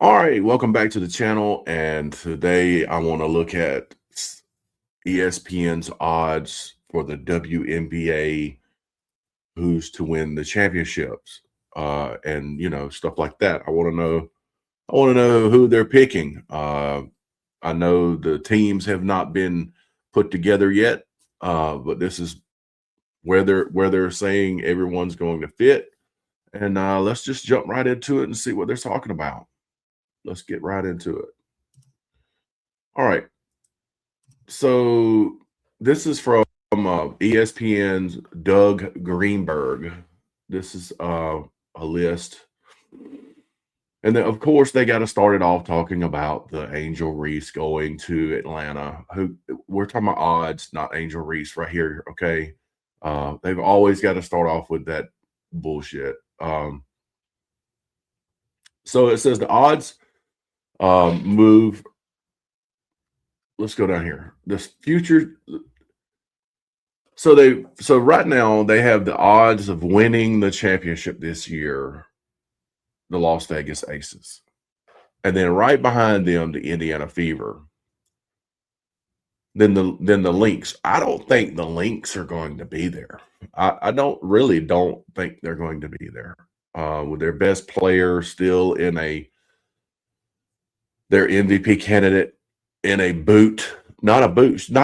All right, welcome back to the channel. And today I want to look at ESPN's odds for the WNBA, who's to win the championships, and stuff like that. I want to know who they're picking. I know the teams have not been put together yet, but this is where they're saying everyone's going to fit. And let's just jump right into it and see what they're talking about. Let's get right into it. All right. So this is from ESPN's Doug Greenberg. This is a list. And then, of course, they got to start it off talking about the Angel Reese going to Atlanta. Who we're talking about odds, not Angel Reese right here. Okay. They've always got to start off with that bullshit. So it says the odds move. Let's go down here. This future. So right now they have the odds of winning the championship this year, the Las Vegas Aces. And then right behind them, the Indiana Fever. Then the Lynx. I don't think the Lynx are going to be there. I don't think they're going to be there. With their best player still in their MVP candidate in a boot. Not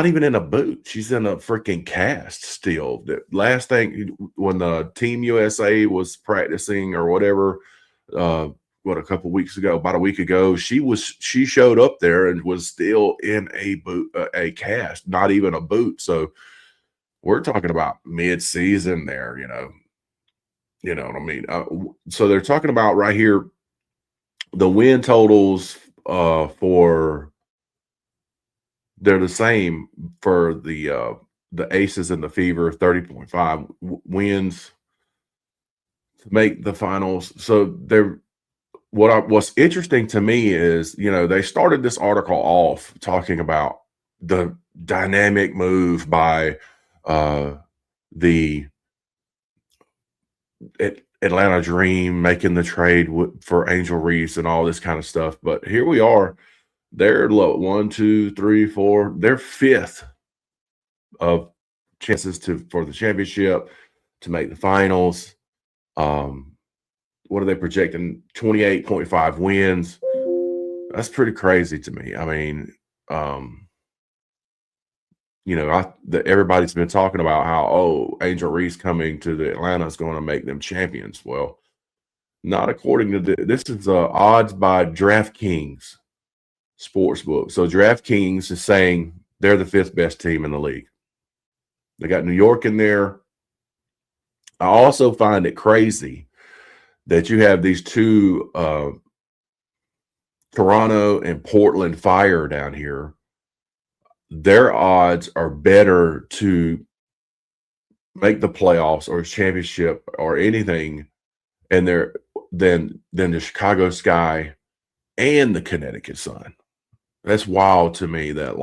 even in a boot. She's in a freaking cast still. The last thing when the Team USA was practicing or whatever, a couple weeks ago, about a week ago, she showed up there and was still in a boot, a cast, not even a boot. So we're talking about mid-season there, you know what I mean? So they're talking about right here the win totals for. They're the same for the Aces and the Fever, 30.5 wins to make the finals. So what's interesting to me is, they started this article off talking about the dynamic move by the Atlanta Dream making the trade for Angel Reese and all this kind of stuff. But here we are. They're low 1, 2, 3, 4. They're fifth of chances for the championship to make the finals. What are they projecting? 28.5 wins. That's pretty crazy to me. I mean, everybody's been talking about how Angel Reese coming to the Atlanta is going to make them champions. Well, not according to this is odds by DraftKings Sportsbook. So DraftKings is saying they're the fifth best team in the league. They got New York in there. I also find it crazy that you have these two Toronto and Portland Fire down here. Their odds are better to make the playoffs or championship or anything, and they're than the Chicago Sky and the Connecticut Sun. That's wild to me that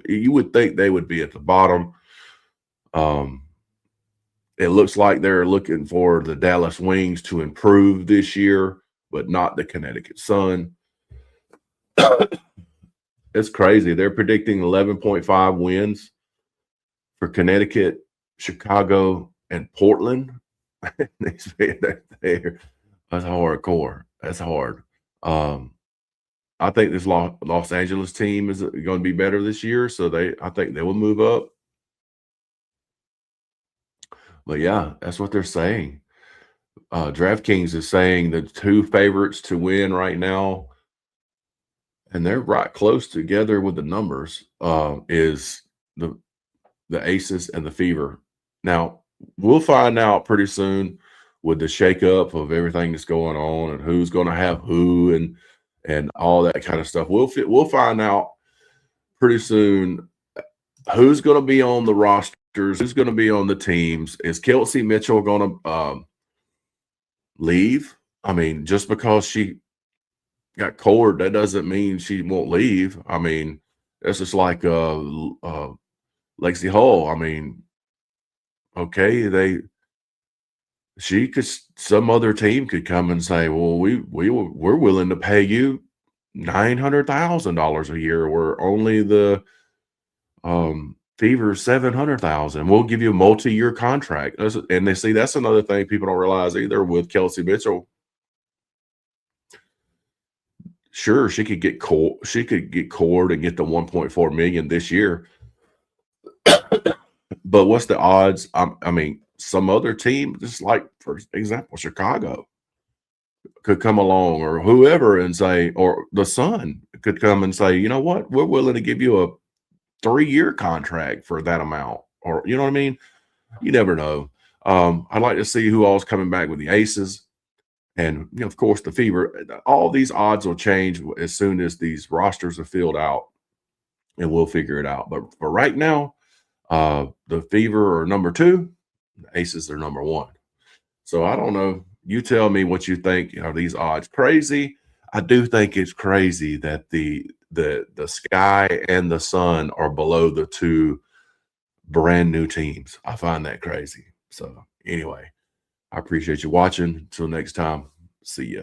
you would think they would be at the bottom. It looks like they're looking for the Dallas Wings to improve this year, but not the Connecticut Sun. It's crazy. They're predicting 11.5 wins for Connecticut, Chicago, and Portland. That's hardcore. That's hard. I think this Los Angeles team is going to be better this year, so I think they will move up. But yeah, that's what they're saying. DraftKings is saying the two favorites to win right now, and they're right close together with the numbers, is the Aces and the Fever. Now, we'll find out pretty soon with the shakeup of everything that's going on and who's going to have who and all that kind of stuff. We'll find out pretty soon who's going to be on the rosters, who's going to be on the teams. Is Kelsey Mitchell going to leave? I mean, just because she got cored, that doesn't mean she won't leave. I mean, that's just like Lexi Hull. I mean, okay, some other team could come and say, well, we're willing to pay you $900,000 a year, where only the Fever 700,000. We'll give you a multi-year contract. And they see that's another thing people don't realize either with Kelsey Mitchell. Sure, she could get cored and get the 1.4 million this year. But what's the odds? I mean, some other team, just like for example, Chicago, could come along, or whoever, and say, or the Sun could come and say, you know what, we're willing to give you a 3-year contract for that amount, or you know what I mean? You never know. I'd like to see who all's coming back with the Aces, and of course the Fever. All these odds will change as soon as these rosters are filled out, and we'll figure it out. But for right now, the Fever are number 2, the Aces are number 1. So I don't know. You tell me what you think. Are these odds crazy? I do think it's crazy that the Sky and the Sun are below the 2 brand new teams. I find that crazy. So anyway, I appreciate you watching. Until next time, see ya.